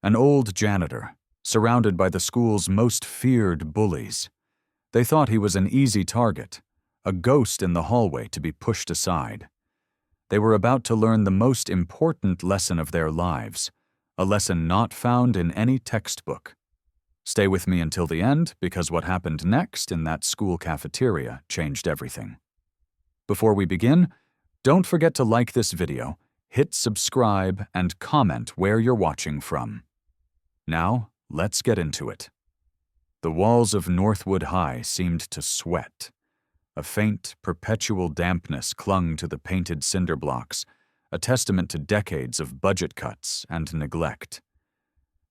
An old janitor, surrounded by the school's most feared bullies. They thought he was an easy target, a ghost in the hallway to be pushed aside. They were about to learn the most important lesson of their lives, a lesson not found in any textbook. Stay with me until the end, because what happened next in that school cafeteria changed everything. Before we begin, don't forget to like this video, hit subscribe, and comment where you're watching from. Now, let's get into it. The walls of Northwood High seemed to sweat. A faint, perpetual dampness clung to the painted cinder blocks, a testament to decades of budget cuts and neglect.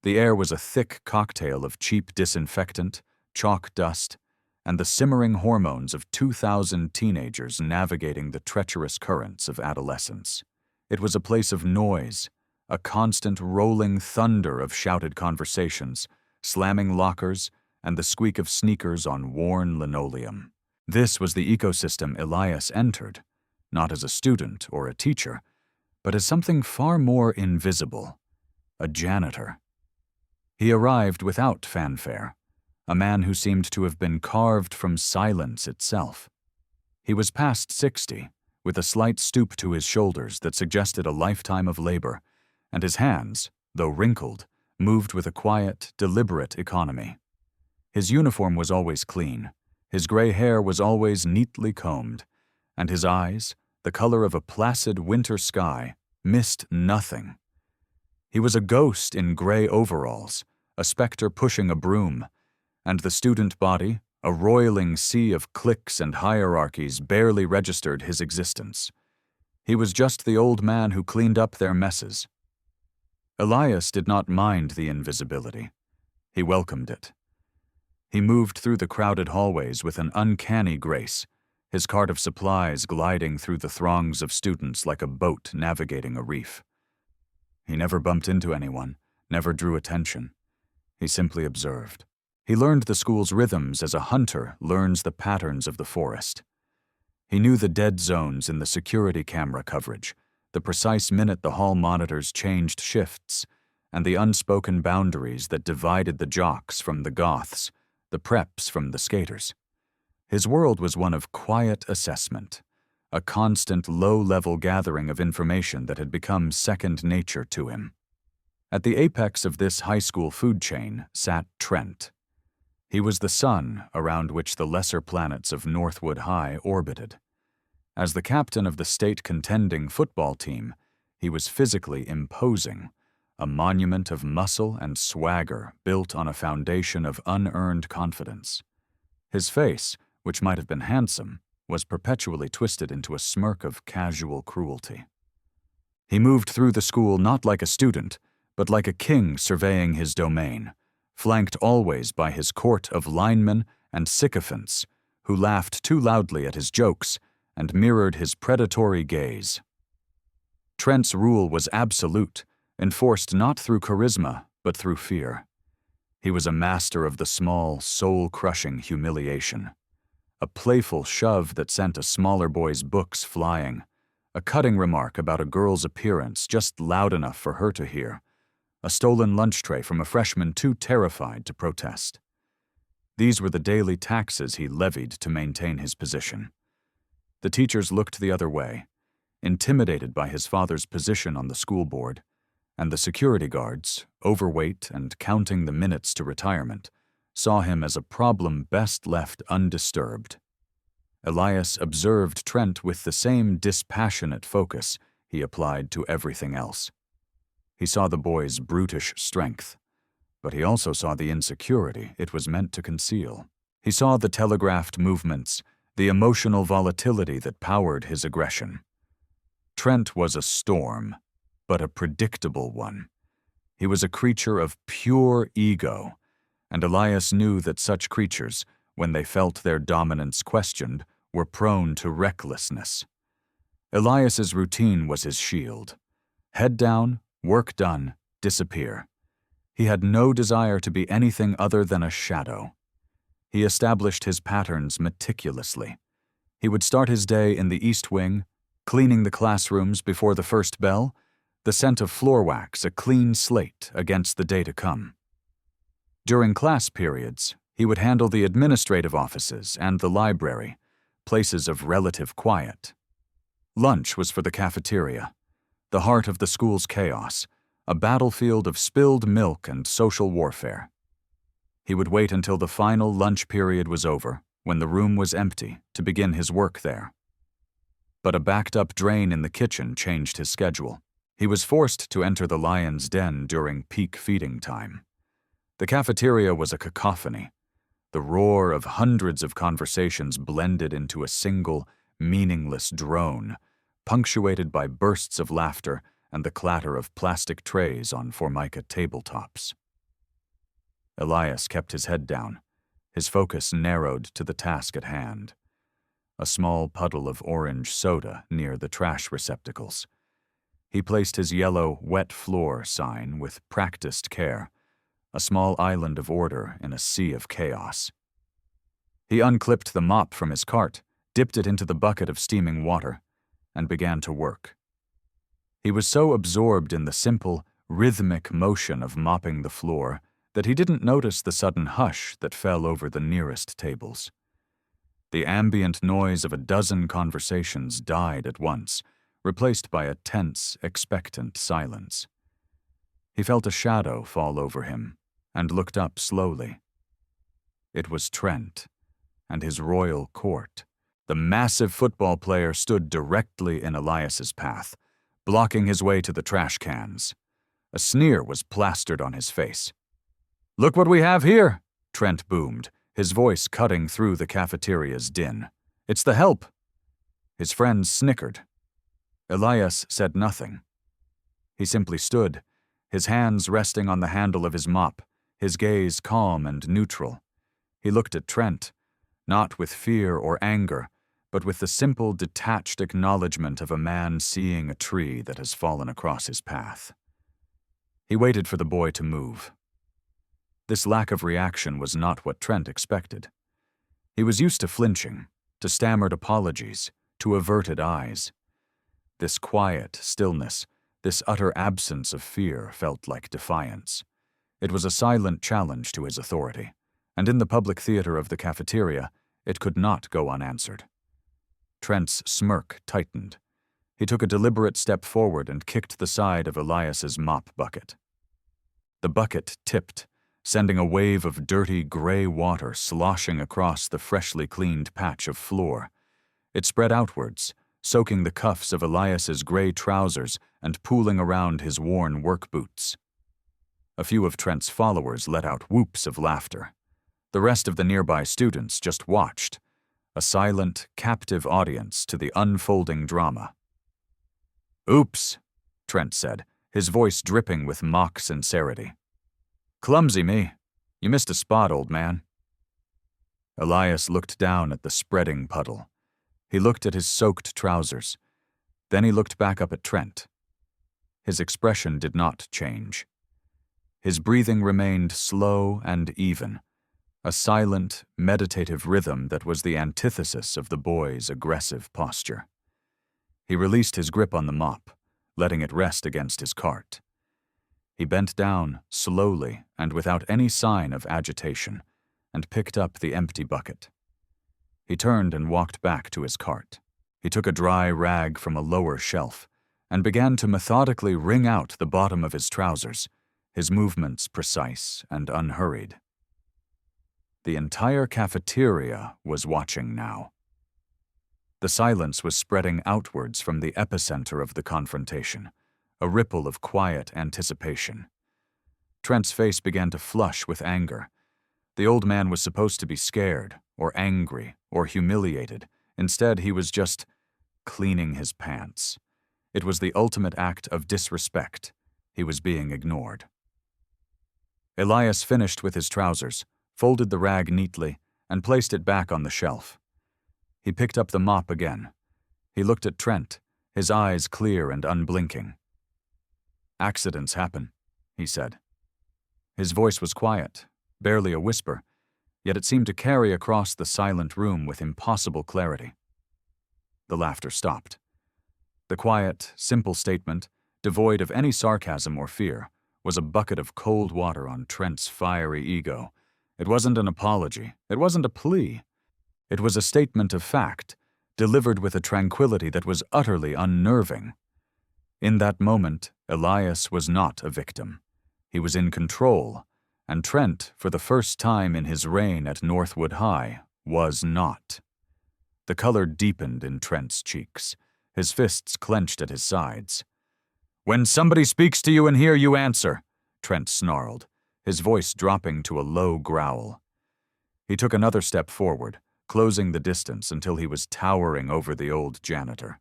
The air was a thick cocktail of cheap disinfectant, chalk dust, and the simmering hormones of 2,000 teenagers navigating the treacherous currents of adolescence. It was a place of noise, a constant rolling thunder of shouted conversations, slamming lockers, and the squeak of sneakers on worn linoleum. This was the ecosystem Elias entered, not as a student or a teacher, but as something far more invisible, a janitor. He arrived without fanfare, a man who seemed to have been carved from silence itself. He was past 60, with a slight stoop to his shoulders that suggested a lifetime of labor, and his hands, though wrinkled, moved with a quiet, deliberate economy. His uniform was always clean, his gray hair was always neatly combed, and his eyes, the color of a placid winter sky, missed nothing. He was a ghost in gray overalls, a specter pushing a broom, and the student body, a roiling sea of cliques and hierarchies, barely registered his existence. He was just the old man who cleaned up their messes. Elias did not mind the invisibility. He welcomed it. He moved through the crowded hallways with an uncanny grace, his cart of supplies gliding through the throngs of students like a boat navigating a reef. He never bumped into anyone, never drew attention. He simply observed. He learned the school's rhythms as a hunter learns the patterns of the forest. He knew the dead zones in the security camera coverage, the precise minute the hall monitors changed shifts, and the unspoken boundaries that divided the jocks from the goths, the preps from the skaters. His world was one of quiet assessment, a constant low-level gathering of information that had become second nature to him. At the apex of this high school food chain sat Trent. He was the sun around which the lesser planets of Northwood High orbited. As the captain of the state contending football team, he was physically imposing, a monument of muscle and swagger built on a foundation of unearned confidence. His face, which might have been handsome, was perpetually twisted into a smirk of casual cruelty. He moved through the school not like a student, but like a king surveying his domain, flanked always by his court of linemen and sycophants who laughed too loudly at his jokes and mirrored his predatory gaze. Trent's rule was absolute, enforced not through charisma, but through fear. He was a master of the small, soul-crushing humiliation. A playful shove that sent a smaller boy's books flying, a cutting remark about a girl's appearance just loud enough for her to hear, a stolen lunch tray from a freshman too terrified to protest. These were the daily taxes he levied to maintain his position. The teachers looked the other way, intimidated by his father's position on the school board, and the security guards, overweight and counting the minutes to retirement, saw him as a problem best left undisturbed. Elias observed Trent with the same dispassionate focus he applied to everything else. He saw the boy's brutish strength, but he also saw the insecurity it was meant to conceal. He saw the telegraphed movements, the emotional volatility that powered his aggression. Trent was a storm, but a predictable one. He was a creature of pure ego, and Elias knew that such creatures, when they felt their dominance questioned, were prone to recklessness. Elias's routine was his shield. Head down, work done, disappear. He had no desire to be anything other than a shadow. He established his patterns meticulously. He would start his day in the East Wing, cleaning the classrooms before the first bell, the scent of floor wax a clean slate against the day to come. During class periods, he would handle the administrative offices and the library, places of relative quiet. Lunch was for the cafeteria, the heart of the school's chaos, a battlefield of spilled milk and social warfare. He would wait until the final lunch period was over, when the room was empty, to begin his work there. But a backed-up drain in the kitchen changed his schedule. He was forced to enter the lion's den during peak feeding time. The cafeteria was a cacophony. The roar of hundreds of conversations blended into a single, meaningless drone, punctuated by bursts of laughter and the clatter of plastic trays on Formica tabletops. Elias kept his head down, his focus narrowed to the task at hand. A small puddle of orange soda near the trash receptacles. He placed his yellow, wet floor sign with practiced care, a small island of order in a sea of chaos. He unclipped the mop from his cart, dipped it into the bucket of steaming water, and began to work. He was so absorbed in the simple, rhythmic motion of mopping the floor that he didn't notice the sudden hush that fell over the nearest tables. The ambient noise of a dozen conversations died at once, replaced by a tense, expectant silence. He felt a shadow fall over him and looked up slowly. It was Trent and his royal court. The massive football player stood directly in Elias's path, blocking his way to the trash cans. A sneer was plastered on his face. "Look what we have here," Trent boomed, his voice cutting through the cafeteria's din. "It's the help." His friends snickered. Elias said nothing. He simply stood, his hands resting on the handle of his mop, his gaze calm and neutral. He looked at Trent, not with fear or anger, but with the simple, detached acknowledgement of a man seeing a tree that has fallen across his path. He waited for the boy to move. This lack of reaction was not what Trent expected. He was used to flinching, to stammered apologies, to averted eyes. This quiet stillness, this utter absence of fear felt like defiance. It was a silent challenge to his authority, and in the public theater of the cafeteria, it could not go unanswered. Trent's smirk tightened. He took a deliberate step forward and kicked the side of Elias's mop bucket. The bucket tipped, sending a wave of dirty gray water sloshing across the freshly cleaned patch of floor. It spread outwards, soaking the cuffs of Elias's gray trousers and pooling around his worn work boots. A few of Trent's followers let out whoops of laughter. The rest of the nearby students just watched, a silent, captive audience to the unfolding drama. "Oops," Trent said, his voice dripping with mock sincerity. "Clumsy me. You missed a spot, old man." Elias looked down at the spreading puddle. He looked at his soaked trousers. Then he looked back up at Trent. His expression did not change. His breathing remained slow and even, a silent, meditative rhythm that was the antithesis of the boy's aggressive posture. He released his grip on the mop, letting it rest against his cart. He bent down, slowly and without any sign of agitation, and picked up the empty bucket. He turned and walked back to his cart. He took a dry rag from a lower shelf and began to methodically wring out the bottom of his trousers, his movements precise and unhurried. The entire cafeteria was watching now. The silence was spreading outwards from the epicenter of the confrontation, a ripple of quiet anticipation. Trent's face began to flush with anger. The old man was supposed to be scared, or angry, or humiliated. Instead, he was just cleaning his pants. It was the ultimate act of disrespect. He was being ignored. Elias finished with his trousers, folded the rag neatly, and placed it back on the shelf. He picked up the mop again. He looked at Trent, his eyes clear and unblinking. "Accidents happen," he said. His voice was quiet, barely a whisper, yet it seemed to carry across the silent room with impossible clarity. The laughter stopped. The quiet, simple statement devoid of any sarcasm or fear, was a bucket of cold water on Trent's fiery ego. It wasn't an apology. It wasn't a plea. It was a statement of fact, delivered with a tranquility that was utterly unnerving. In that moment, Elias was not a victim. He was in control, and Trent, for the first time in his reign at Northwood High, was not. The color deepened in Trent's cheeks, his fists clenched at his sides. "When somebody speaks to you in here, you answer," Trent snarled, his voice dropping to a low growl. He took another step forward, closing the distance until he was towering over the old janitor.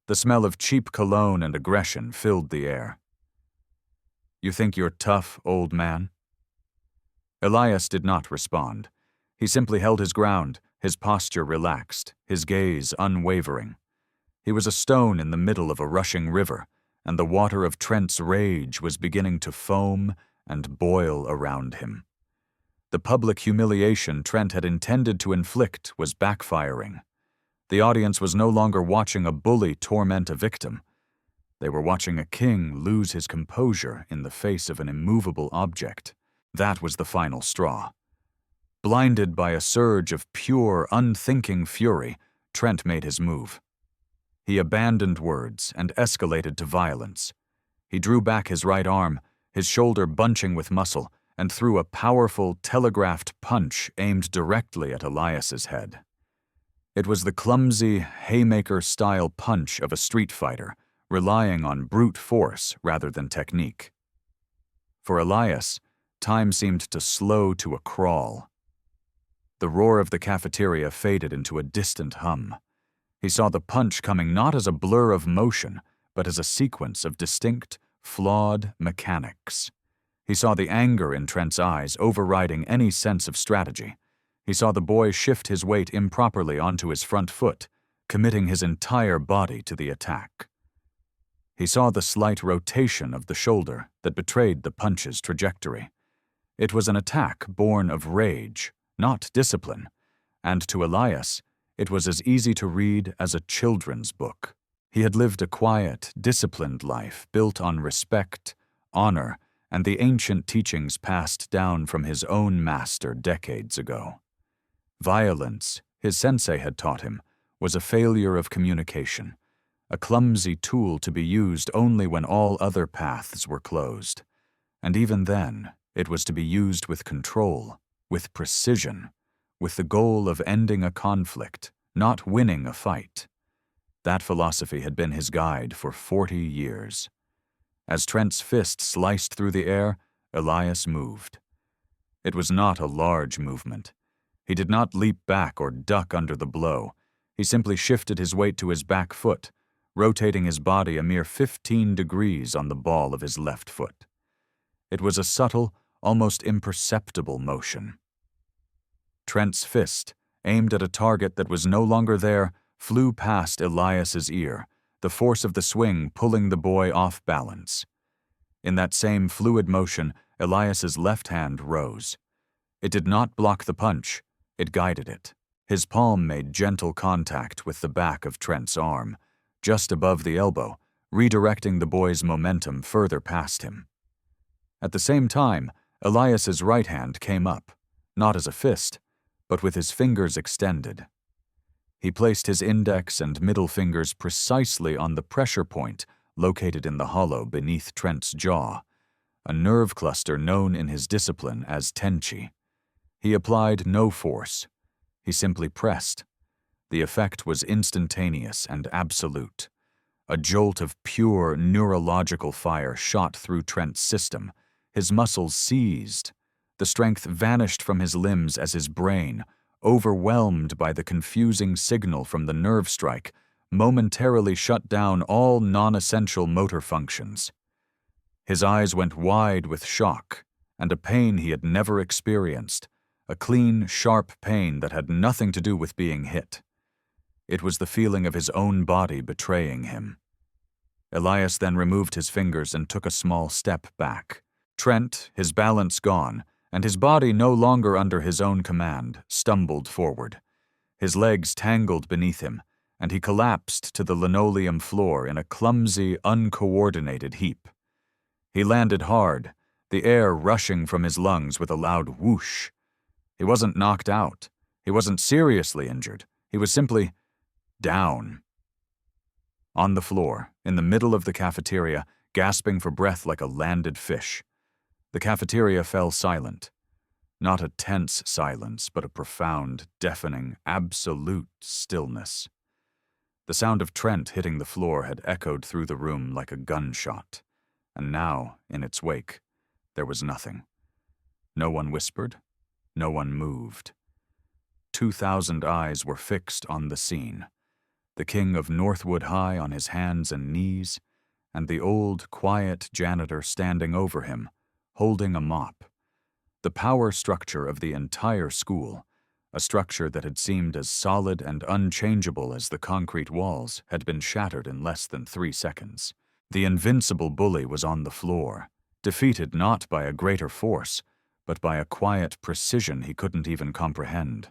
The smell of cheap cologne and aggression filled the air. "You think you're tough, old man?" Elias did not respond. He simply held his ground, his posture relaxed, his gaze unwavering. He was a stone in the middle of a rushing river, and the water of Trent's rage was beginning to foam and boil around him. The public humiliation Trent had intended to inflict was backfiring. The audience was no longer watching a bully torment a victim. They were watching a king lose his composure in the face of an immovable object. That was the final straw. Blinded by a surge of pure, unthinking fury, Trent made his move. He abandoned words and escalated to violence. He drew back his right arm, his shoulder bunching with muscle, and threw a powerful, telegraphed punch aimed directly at Elias's head. It was the clumsy, haymaker-style punch of a street fighter, relying on brute force rather than technique. For Elias, time seemed to slow to a crawl. The roar of the cafeteria faded into a distant hum. He saw the punch coming not as a blur of motion, but as a sequence of distinct, flawed mechanics. He saw the anger in Trent's eyes overriding any sense of strategy. He saw the boy shift his weight improperly onto his front foot, committing his entire body to the attack. He saw the slight rotation of the shoulder that betrayed the punch's trajectory. It was an attack born of rage, not discipline, and to Elias, it was as easy to read as a children's book. He had lived a quiet, disciplined life built on respect, honor, and the ancient teachings passed down from his own master decades ago. Violence, his sensei had taught him, was a failure of communication, a clumsy tool to be used only when all other paths were closed. And even then, it was to be used with control, with precision, with the goal of ending a conflict, not winning a fight. That philosophy had been his guide for 40 years. As Trent's fist sliced through the air, Elias moved. It was not a large movement. He did not leap back or duck under the blow. He simply shifted his weight to his back foot, rotating his body a mere 15 degrees on the ball of his left foot. It was a subtle, almost imperceptible motion. Trent's fist, aimed at a target that was no longer there, flew past Elias's ear, the force of the swing pulling the boy off balance. In that same fluid motion, Elias's left hand rose. It did not block the punch, it guided it. His palm made gentle contact with the back of Trent's arm, just above the elbow, redirecting the boy's momentum further past him. At the same time, Elias's right hand came up, not as a fist, but with his fingers extended. He placed his index and middle fingers precisely on the pressure point located in the hollow beneath Trent's jaw, a nerve cluster known in his discipline as tenchi. He applied no force. He simply pressed. The effect was instantaneous and absolute. A jolt of pure neurological fire shot through Trent's system. His muscles seized. The strength vanished from his limbs as his brain, overwhelmed by the confusing signal from the nerve strike, momentarily shut down all non-essential motor functions. His eyes went wide with shock and a pain he had never experienced, a clean, sharp pain that had nothing to do with being hit. It was the feeling of his own body betraying him. Elias then removed his fingers and took a small step back. Trent, his balance gone, and his body no longer under his own command, stumbled forward. His legs tangled beneath him, and he collapsed to the linoleum floor in a clumsy, uncoordinated heap. He landed hard, the air rushing from his lungs with a loud whoosh. He wasn't knocked out. He wasn't seriously injured. He was simply down. On the floor, in the middle of the cafeteria, gasping for breath like a landed fish. The cafeteria fell silent. Not a tense silence, but a profound, deafening, absolute stillness. The sound of Trent hitting the floor had echoed through the room like a gunshot, and now, in its wake, there was nothing. No one whispered, no one moved. 2,000 eyes were fixed on the scene. The king of Northwood High on his hands and knees, and the old, quiet janitor standing over him, holding a mop. The power structure of the entire school, a structure that had seemed as solid and unchangeable as the concrete walls, had been shattered in less than 3 seconds. The invincible bully was on the floor, defeated not by a greater force, but by a quiet precision he couldn't even comprehend.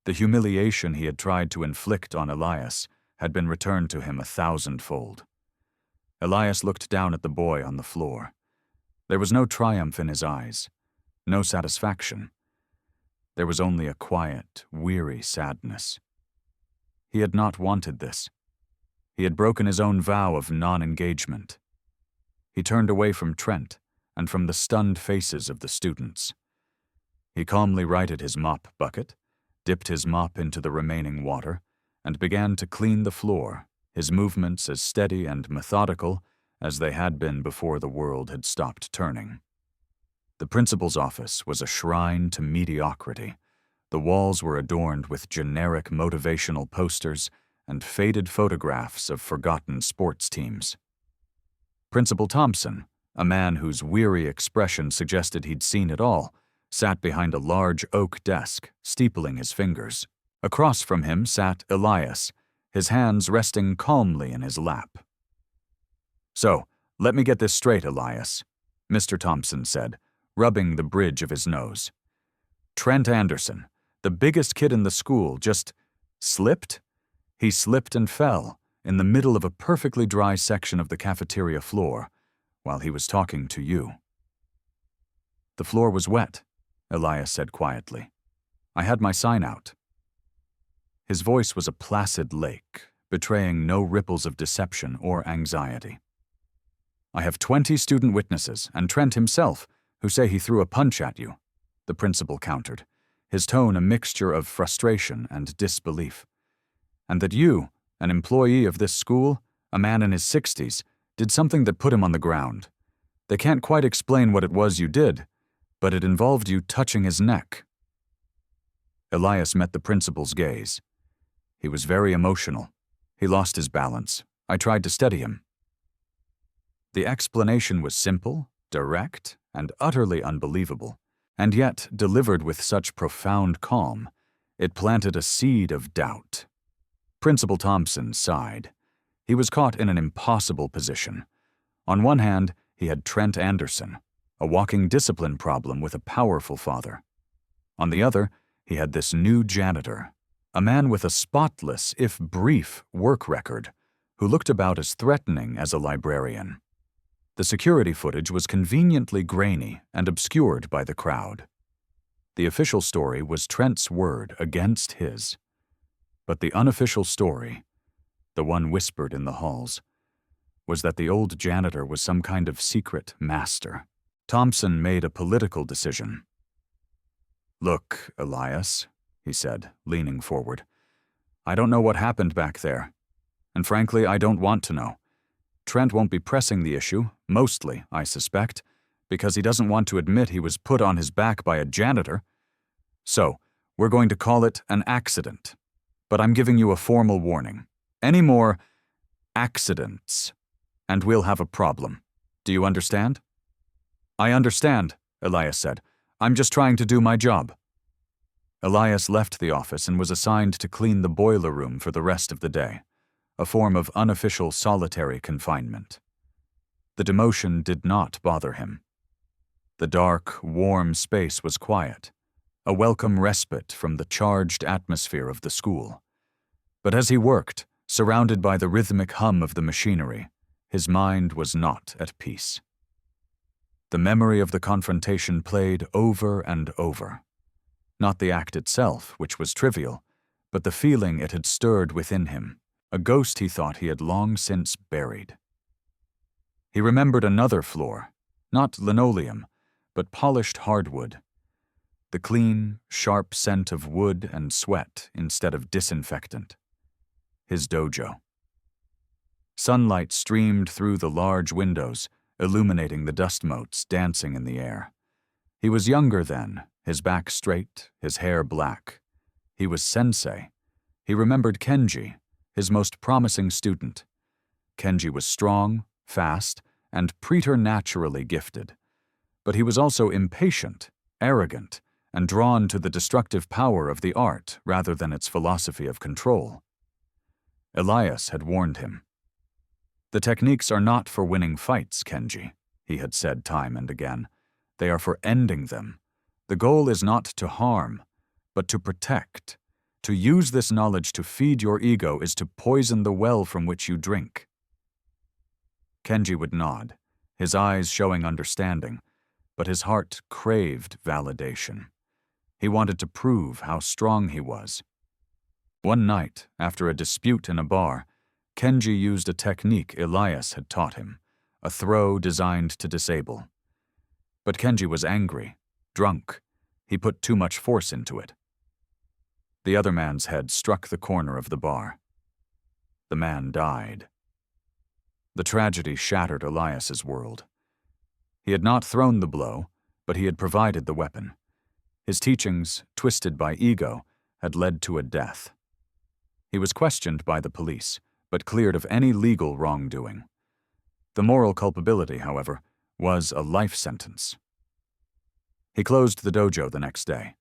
The humiliation he had tried to inflict on Elias had been returned to him 1,000-fold. Elias looked down at the boy on the floor. There was no triumph in his eyes, no satisfaction. There was only a quiet, weary sadness. He had not wanted this. He had broken his own vow of non-engagement. He turned away from Trent and from the stunned faces of the students. He calmly righted his mop bucket, dipped his mop into the remaining water, and began to clean the floor, his movements as steady and methodical as they had been before the world had stopped turning. The principal's office was a shrine to mediocrity. The walls were adorned with generic motivational posters and faded photographs of forgotten sports teams. Principal Thompson, a man whose weary expression suggested he'd seen it all, sat behind a large oak desk, steepling his fingers. Across from him sat Elias, his hands resting calmly in his lap. "So, let me get this straight, Elias," Mr. Thompson said, rubbing the bridge of his nose. "Trent Anderson, the biggest kid in the school, just slipped? He slipped and fell in the middle of a perfectly dry section of the cafeteria floor while he was talking to you." "The floor was wet," Elias said quietly. "I had my sign out." His voice was a placid lake, betraying no ripples of deception or anxiety. "I have 20 student witnesses, and Trent himself, who say he threw a punch at you," the principal countered, his tone a mixture of frustration and disbelief. "And that you, an employee of this school, a man in his 60s, did something that put him on the ground. They can't quite explain what it was you did, but it involved you touching his neck." Elias met the principal's gaze. He was very emotional. He lost his balance. I tried to steady him. The explanation was simple, direct, and utterly unbelievable, and yet, delivered with such profound calm, it planted a seed of doubt. Principal Thompson sighed. He was caught in an impossible position. On one hand, he had Trent Anderson, a walking discipline problem with a powerful father. On the other, he had this new janitor, a man with a spotless, if brief, work record, who looked about as threatening as a librarian. The security footage was conveniently grainy and obscured by the crowd. The official story was Trent's word against his. But the unofficial story, the one whispered in the halls, was that the old janitor was some kind of secret master. Thompson made a political decision. "Look, Elias," he said, leaning forward, "I don't know what happened back there. And frankly, I don't want to know. Trent won't be pressing the issue, mostly, I suspect, because he doesn't want to admit he was put on his back by a janitor. So, we're going to call it an accident. But I'm giving you a formal warning. Any more accidents, and we'll have a problem. Do you understand?" "I understand," Elias said. "I'm just trying to do my job." Elias left the office and was assigned to clean the boiler room for the rest of the day, a form of unofficial solitary confinement. The demotion did not bother him. The dark, warm space was quiet, a welcome respite from the charged atmosphere of the school. But as he worked, surrounded by the rhythmic hum of the machinery, his mind was not at peace. The memory of the confrontation played over and over. Not the act itself, which was trivial, but the feeling it had stirred within him, a ghost he thought he had long since buried. He remembered another floor, not linoleum, but polished hardwood. The clean, sharp scent of wood and sweat instead of disinfectant. His dojo. Sunlight streamed through the large windows, illuminating the dust motes dancing in the air. He was younger then, his back straight, his hair black. He was sensei. He remembered Kenji, his most promising student. Kenji was strong, fast, and preternaturally gifted. But he was also impatient, arrogant, and drawn to the destructive power of the art rather than its philosophy of control. Elias had warned him. "The techniques are not for winning fights, Kenji," he had said time and again. "They are for ending them. The goal is not to harm, but to protect. To use this knowledge to feed your ego is to poison the well from which you drink." Kenji would nod, his eyes showing understanding, but his heart craved validation. He wanted to prove how strong he was. One night, after a dispute in a bar, Kenji used a technique Elias had taught him, a throw designed to disable. But Kenji was angry, drunk. He put too much force into it. The other man's head struck the corner of the bar. The man died. The tragedy shattered Elias's world. He had not thrown the blow, but he had provided the weapon. His teachings, twisted by ego, had led to a death. He was questioned by the police, but cleared of any legal wrongdoing. The moral culpability, however, was a life sentence. He closed the dojo the next day.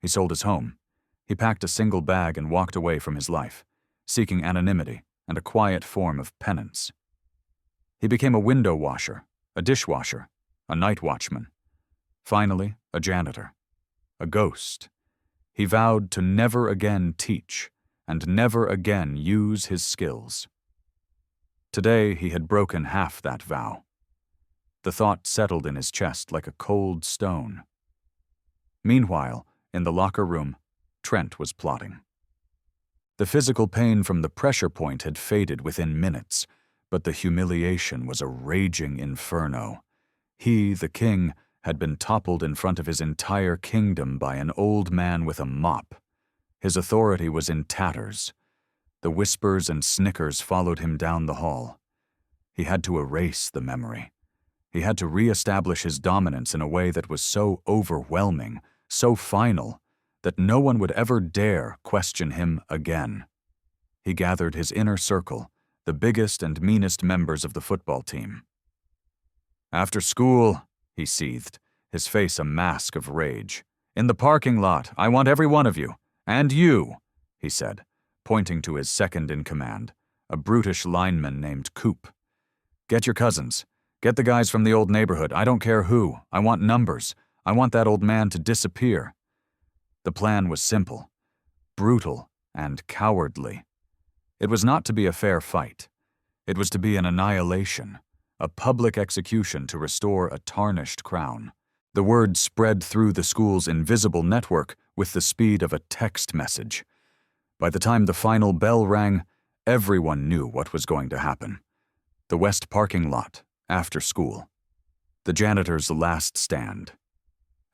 He sold his home. He packed a single bag and walked away from his life, seeking anonymity and a quiet form of penance. He became a window washer, a dishwasher, a night watchman. Finally, a janitor. A ghost. He vowed to never again teach and never again use his skills. Today he had broken half that vow. The thought settled in his chest like a cold stone. Meanwhile, in the locker room, Trent was plotting. The physical pain from the pressure point had faded within minutes, but the humiliation was a raging inferno. He, the king, had been toppled in front of his entire kingdom by an old man with a mop. His authority was in tatters. The whispers and snickers followed him down the hall. He had to erase the memory. He had to re-establish his dominance in a way that was so overwhelming, so final, that no one would ever dare question him again. He gathered his inner circle, the biggest and meanest members of the football team. "After school," he seethed, his face a mask of rage. "In the parking lot, I want every one of you. And you," he said, pointing to his second-in-command, a brutish lineman named Coop. "Get your cousins. Get the guys from the old neighborhood. I don't care who. I want numbers. I want that old man to disappear." The plan was simple, brutal, and cowardly. It was not to be a fair fight. It was to be an annihilation, a public execution to restore a tarnished crown. The word spread through the school's invisible network with the speed of a text message. By the time the final bell rang, everyone knew what was going to happen. The west parking lot, after school. The janitor's last stand.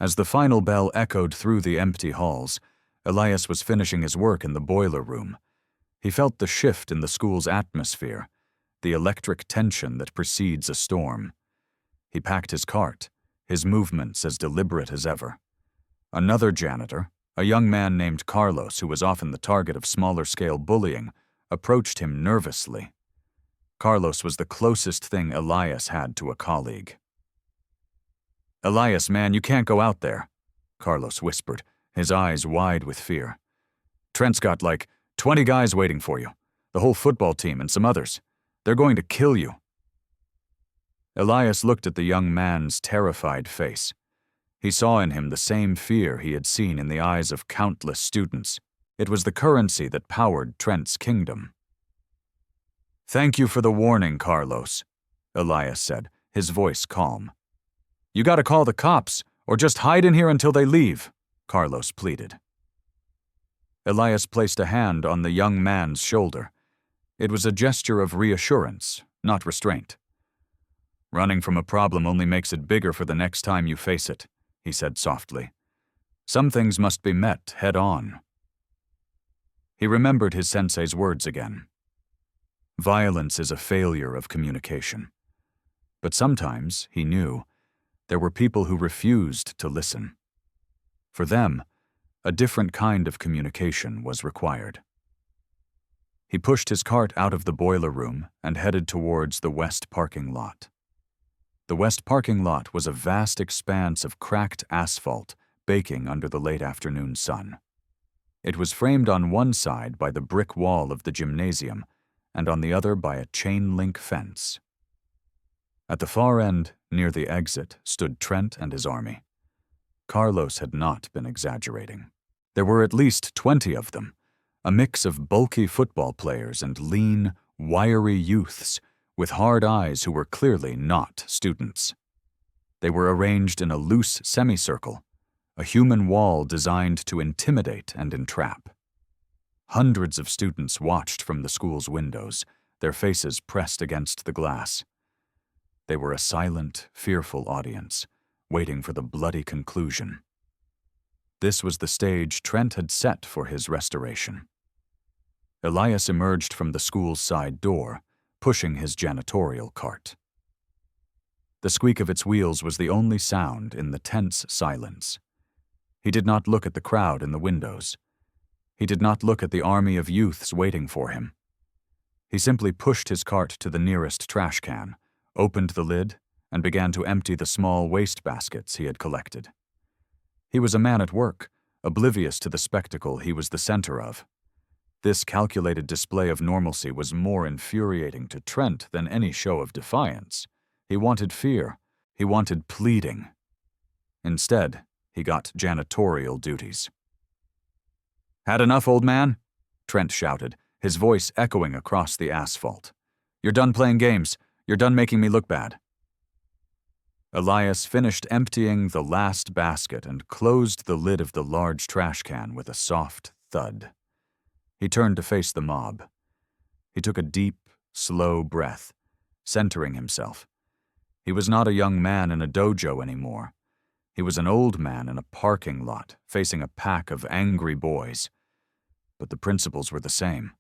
As the final bell echoed through the empty halls, Elias was finishing his work in the boiler room. He felt the shift in the school's atmosphere, the electric tension that precedes a storm. He packed his cart, his movements as deliberate as ever. Another janitor, a young man named Carlos who was often the target of smaller-scale bullying, approached him nervously. Carlos was the closest thing Elias had to a colleague. "Elias, man, you can't go out there," Carlos whispered, his eyes wide with fear. "Trent's got like 20 guys waiting for you, the whole football team and some others. They're going to kill you." Elias looked at the young man's terrified face. He saw in him the same fear he had seen in the eyes of countless students. It was the currency that powered Trent's kingdom. "Thank you for the warning, Carlos," Elias said, his voice calm. "You gotta call the cops, or just hide in here until they leave," Carlos pleaded. Elias placed a hand on the young man's shoulder. It was a gesture of reassurance, not restraint. "Running from a problem only makes it bigger for the next time you face it," he said softly. "Some things must be met head-on." He remembered his sensei's words again. Violence is a failure of communication. But sometimes, he knew, there were people who refused to listen. For them, a different kind of communication was required. He pushed his cart out of the boiler room and headed towards the west parking lot. The west parking lot was a vast expanse of cracked asphalt baking under the late afternoon sun. It was framed on one side by the brick wall of the gymnasium and on the other by a chain-link fence. At the far end, near the exit, stood Trent and his army. Carlos had not been exaggerating. There were at least 20 of them, a mix of bulky football players and lean, wiry youths with hard eyes who were clearly not students. They were arranged in a loose semicircle, a human wall designed to intimidate and entrap. Hundreds of students watched from the school's windows, their faces pressed against the glass. They were a silent, fearful audience, waiting for the bloody conclusion. This was the stage Trent had set for his restoration. Elias emerged from the school's side door, pushing his janitorial cart. The squeak of its wheels was the only sound in the tense silence. He did not look at the crowd in the windows. He did not look at the army of youths waiting for him. He simply pushed his cart to the nearest trash can, opened the lid, and began to empty the small waste baskets he had collected. He was a man at work, oblivious to the spectacle he was the center of. This calculated display of normalcy was more infuriating to Trent than any show of defiance. He wanted fear. He wanted pleading. Instead, he got janitorial duties. "Had enough, old man?" Trent shouted, his voice echoing across the asphalt. "You're done playing games. You're done making me look bad." Elias finished emptying the last basket and closed the lid of the large trash can with a soft thud. He turned to face the mob. He took a deep, slow breath, centering himself. He was not a young man in a dojo anymore. He was an old man in a parking lot, facing a pack of angry boys. But the principles were the same.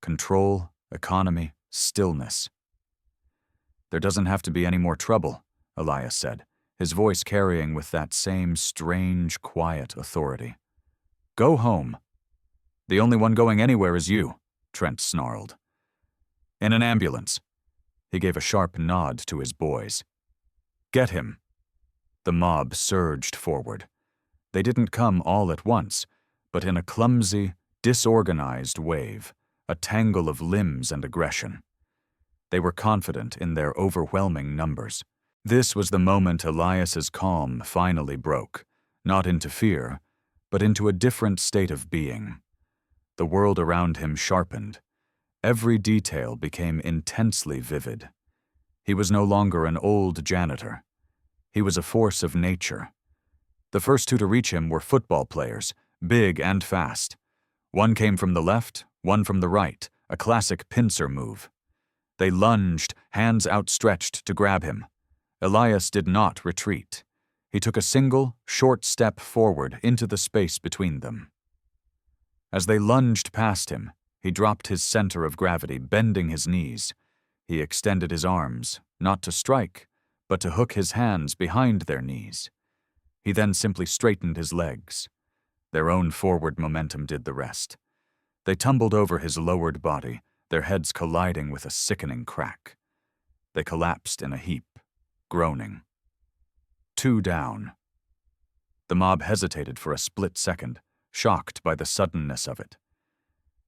Control, economy, stillness. "There doesn't have to be any more trouble," Elias said, his voice carrying with that same strange, quiet authority. "Go home." "The only one going anywhere is you," Trent snarled. "In an ambulance." He gave a sharp nod to his boys. "Get him." The mob surged forward. They didn't come all at once, but in a clumsy, disorganized wave, a tangle of limbs and aggression. They were confident in their overwhelming numbers. This was the moment Elias's calm finally broke, not into fear, but into a different state of being. The world around him sharpened. Every detail became intensely vivid. He was no longer an old janitor. He was a force of nature. The first two to reach him were football players, big and fast. One came from the left, one from the right, a classic pincer move. They lunged, hands outstretched to grab him. Elias did not retreat. He took a single, short step forward into the space between them. As they lunged past him, he dropped his center of gravity, bending his knees. He extended his arms, not to strike, but to hook his hands behind their knees. He then simply straightened his legs. Their own forward momentum did the rest. They tumbled over his lowered body, their heads colliding with a sickening crack. They collapsed in a heap, groaning. 2 down. The mob hesitated for a split second, shocked by the suddenness of it.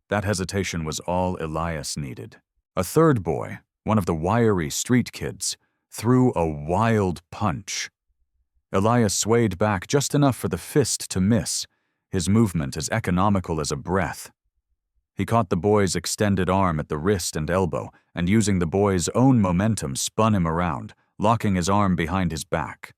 That hesitation was all Elias needed. A third boy, one of the wiry street kids, threw a wild punch. Elias swayed back just enough for the fist to miss. his movement as economical as a breath. He caught the boy's extended arm at the wrist and elbow, and using the boy's own momentum spun him around, locking his arm behind his back.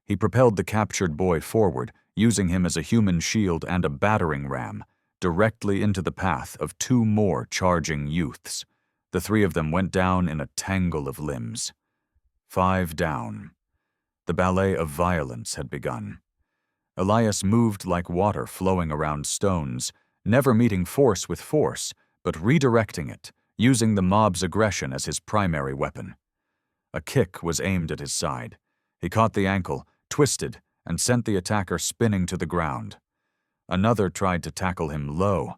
He propelled the captured boy forward, using him as a human shield and a battering ram, directly into the path of two more charging youths. The three of them went down in a tangle of limbs. 5 down. The ballet of violence had begun. Elias moved like water flowing around stones, never meeting force with force, but redirecting it, using the mob's aggression as his primary weapon. A kick was aimed at his side. He caught the ankle, twisted, and sent the attacker spinning to the ground. Another tried to tackle him low.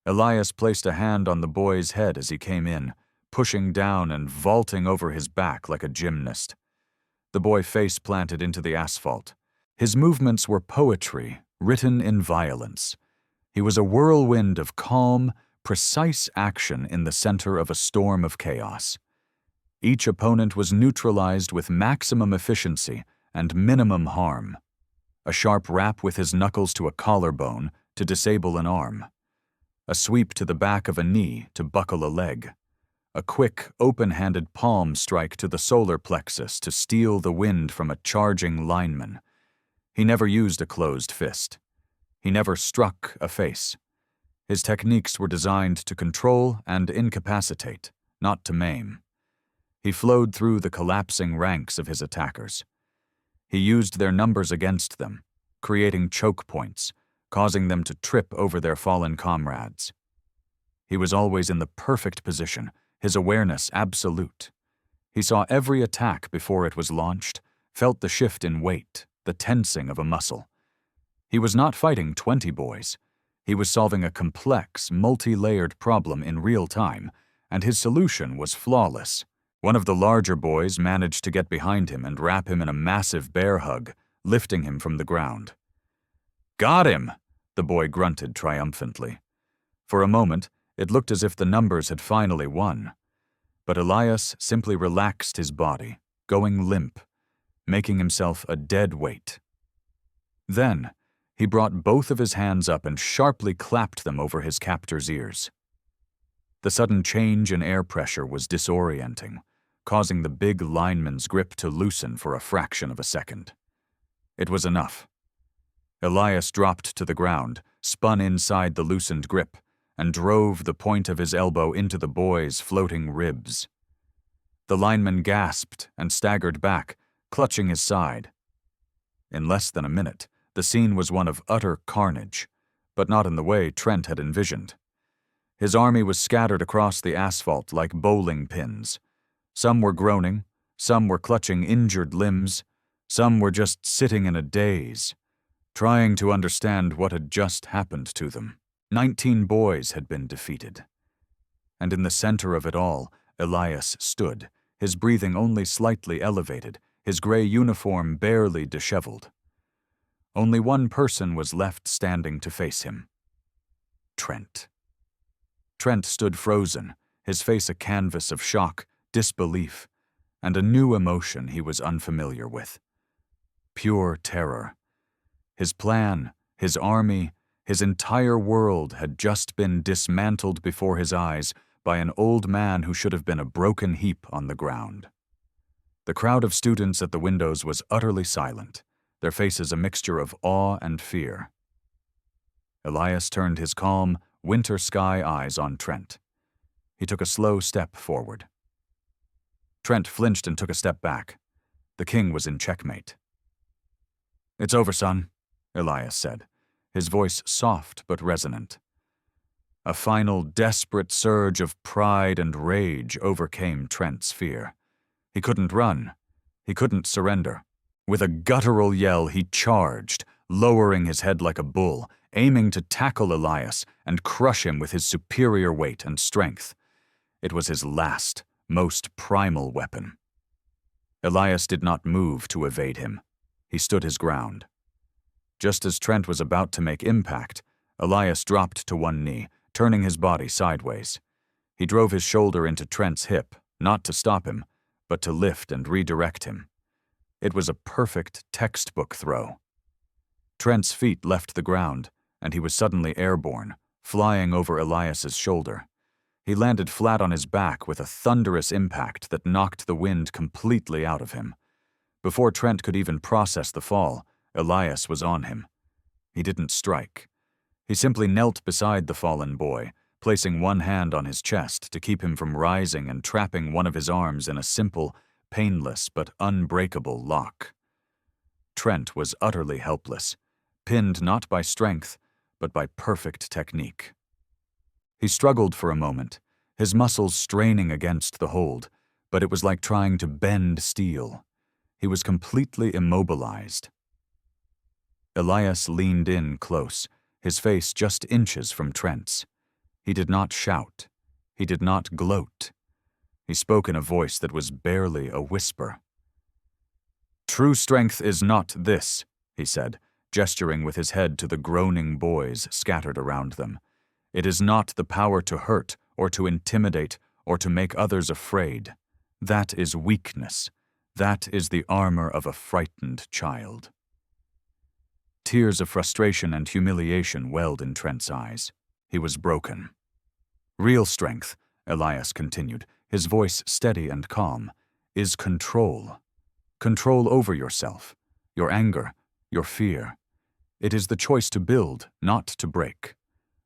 Elias placed a hand on the boy's head as he came in, pushing down and vaulting over his back like a gymnast. The boy face planted into the asphalt. His movements were poetry, written in violence. He was a whirlwind of calm, precise action in the center of a storm of chaos. Each opponent was neutralized with maximum efficiency and minimum harm. A sharp rap with his knuckles to a collarbone to disable an arm. A sweep to the back of a knee to buckle a leg. A quick, open-handed palm strike to the solar plexus to steal the wind from a charging lineman. He never used a closed fist. He never struck a face. His techniques were designed to control and incapacitate, not to maim. He flowed through the collapsing ranks of his attackers. He used their numbers against them, creating choke points, causing them to trip over their fallen comrades. He was always in the perfect position, his awareness absolute. He saw every attack before it was launched, felt the shift in weight, the tensing of a muscle. He was not fighting 20 boys. He was solving a complex, multi-layered problem in real time, and his solution was flawless. One of the larger boys managed to get behind him and wrap him in a massive bear hug, lifting him from the ground. "Got him!" the boy grunted triumphantly. For a moment, it looked as if the numbers had finally won. But Elias simply relaxed his body, going limp, making himself a dead weight. Then, he brought both of his hands up and sharply clapped them over his captor's ears. The sudden change in air pressure was disorienting, causing the big lineman's grip to loosen for a fraction of a second. It was enough. Elias dropped to the ground, spun inside the loosened grip, and drove the point of his elbow into the boy's floating ribs. The lineman gasped and staggered back, clutching his side. In less than a minute, the scene was one of utter carnage, but not in the way Trent had envisioned. His army was scattered across the asphalt like bowling pins. Some were groaning, some were clutching injured limbs, some were just sitting in a daze, trying to understand what had just happened to them. 19 boys had been defeated. And in the center of it all, Elias stood, his breathing only slightly elevated, his gray uniform barely disheveled. Only one person was left standing to face him. Trent. Trent stood frozen, his face a canvas of shock, disbelief, and a new emotion he was unfamiliar with. Pure terror. His plan, his army, his entire world had just been dismantled before his eyes by an old man who should have been a broken heap on the ground. The crowd of students at the windows was utterly silent, their faces a mixture of awe and fear. Elias turned his calm, winter sky eyes on Trent. He took a slow step forward. Trent flinched and took a step back. The king was in checkmate. "It's over, son," Elias said, his voice soft but resonant. A final desperate surge of pride and rage overcame Trent's fear. He couldn't run. He couldn't surrender. With a guttural yell, he charged, lowering his head like a bull, aiming to tackle Elias and crush him with his superior weight and strength. It was his last, most primal weapon. Elias did not move to evade him. He stood his ground. Just as Trent was about to make impact, Elias dropped to one knee, turning his body sideways. He drove his shoulder into Trent's hip, not to stop him, but to lift and redirect him. It was a perfect textbook throw. Trent's feet left the ground, and he was suddenly airborne, flying over Elias's shoulder. He landed flat on his back with a thunderous impact that knocked the wind completely out of him. Before Trent could even process the fall, Elias was on him. He didn't strike. He simply knelt beside the fallen boy, placing one hand on his chest to keep him from rising and trapping one of his arms in a simple, painless but unbreakable lock. Trent was utterly helpless, pinned not by strength, but by perfect technique. He struggled for a moment, his muscles straining against the hold, but it was like trying to bend steel. He was completely immobilized. Elias leaned in close, his face just inches from Trent's. He did not shout. He did not gloat. He spoke in a voice that was barely a whisper. "True strength is not this," he said, gesturing with his head to the groaning boys scattered around them. "It is not the power to hurt or to intimidate or to make others afraid. That is weakness. That is the armor of a frightened child." Tears of frustration and humiliation welled in Trent's eyes. He was broken. "Real strength," Elias continued, his voice steady and calm, "is control. Control over yourself, your anger, your fear. It is the choice to build, not to break.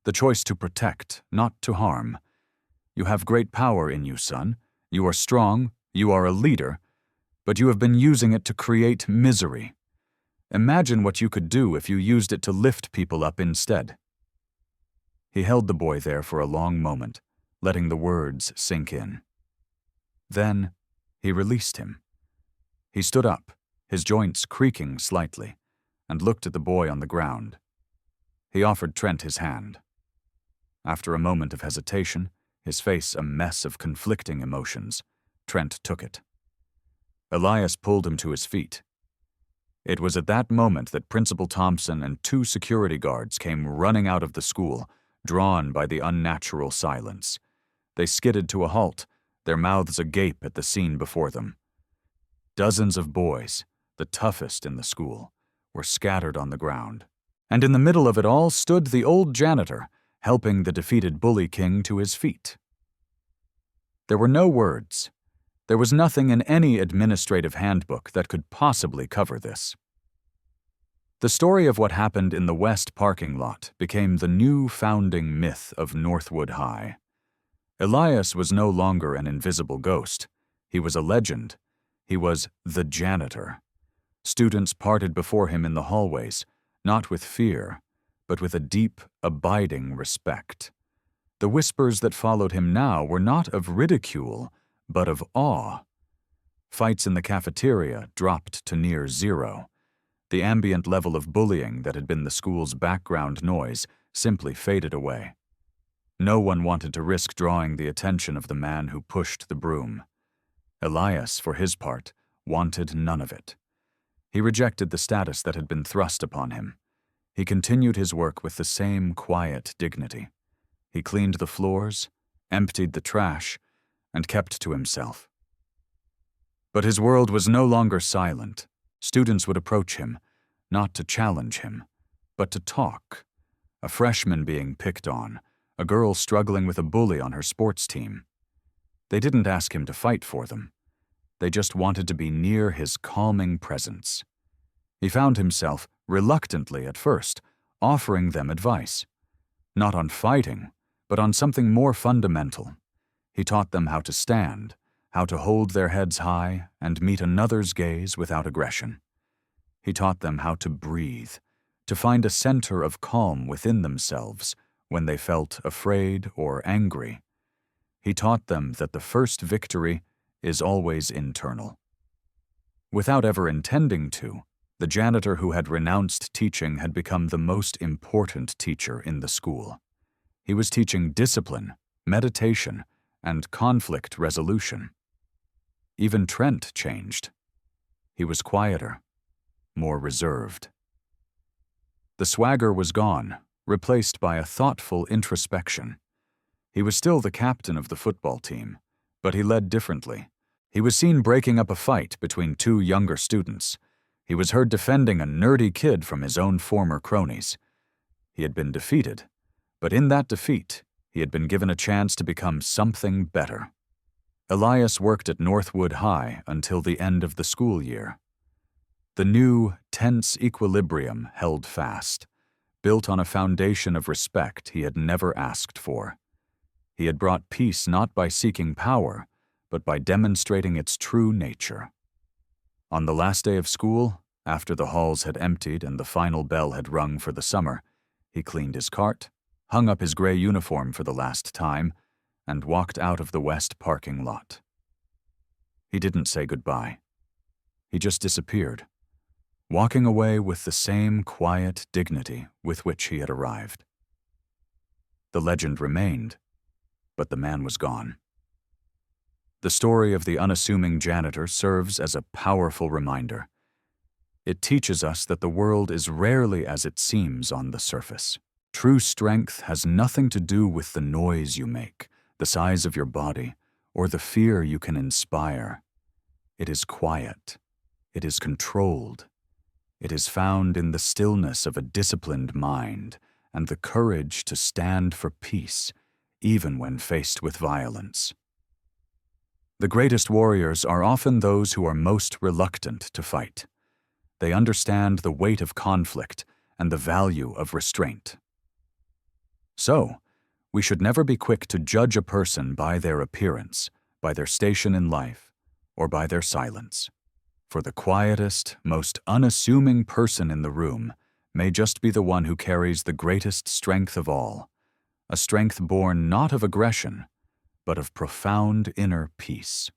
The choice to protect, not to harm. You have great power in you, son. You are strong, you are a leader, but you have been using it to create misery. Imagine what you could do if you used it to lift people up instead." He held the boy there for a long moment, letting the words sink in. Then he released him. He stood up, his joints creaking slightly, and looked at the boy on the ground. He offered Trent his hand. After a moment of hesitation, his face a mess of conflicting emotions, Trent took it. Elias pulled him to his feet. It was at that moment that Principal Thompson and 2 security guards came running out of the school, drawn by the unnatural silence. They skidded to a halt, their mouths agape at the scene before them. Dozens of boys, the toughest in the school, were scattered on the ground. And in the middle of it all stood the old janitor, helping the defeated bully king to his feet. There were no words. There was nothing in any administrative handbook that could possibly cover this. The story of what happened in the West parking lot became the new founding myth of Northwood High. Elias was no longer an invisible ghost. He was a legend. He was the janitor. Students parted before him in the hallways, not with fear, but with a deep, abiding respect. The whispers that followed him now were not of ridicule, but of awe. Fights in the cafeteria dropped to near zero. The ambient level of bullying that had been the school's background noise simply faded away. No one wanted to risk drawing the attention of the man who pushed the broom. Elias, for his part, wanted none of it. He rejected the status that had been thrust upon him. He continued his work with the same quiet dignity. He cleaned the floors, emptied the trash, and kept to himself. But his world was no longer silent. Students would approach him, not to challenge him, but to talk. A freshman being picked on, a girl struggling with a bully on her sports team. They didn't ask him to fight for them. They just wanted to be near his calming presence. He found himself, reluctantly at first, offering them advice. Not on fighting, but on something more fundamental. He taught them how to stand, how to hold their heads high and meet another's gaze without aggression. He taught them how to breathe, to find a center of calm within themselves when they felt afraid or angry. He taught them that the first victory is always internal. Without ever intending to, the janitor who had renounced teaching had become the most important teacher in the school. He was teaching discipline, meditation, and conflict resolution. Even Trent changed. He was quieter, more reserved. The swagger was gone, replaced by a thoughtful introspection. He was still the captain of the football team, but he led differently. He was seen breaking up a fight between 2 younger students. He was heard defending a nerdy kid from his own former cronies. He had been defeated, but in that defeat, he had been given a chance to become something better. Elias worked at Northwood High until the end of the school year. The new, tense equilibrium held fast, built on a foundation of respect he had never asked for. He had brought peace not by seeking power, but by demonstrating its true nature. On the last day of school, after the halls had emptied and the final bell had rung for the summer, he cleaned his cart, hung up his gray uniform for the last time, and walked out of the west parking lot. He didn't say goodbye. He just disappeared, walking away with the same quiet dignity with which he had arrived. The legend remained, but the man was gone. The story of the unassuming janitor serves as a powerful reminder. It teaches us that the world is rarely as it seems on the surface. True strength has nothing to do with the noise you make, the size of your body, or the fear you can inspire. It is quiet. It is controlled. It is found in the stillness of a disciplined mind and the courage to stand for peace, even when faced with violence. The greatest warriors are often those who are most reluctant to fight. They understand the weight of conflict and the value of restraint. So, we should never be quick to judge a person by their appearance, by their station in life, or by their silence. For the quietest, most unassuming person in the room may just be the one who carries the greatest strength of all, a strength born not of aggression, but of profound inner peace.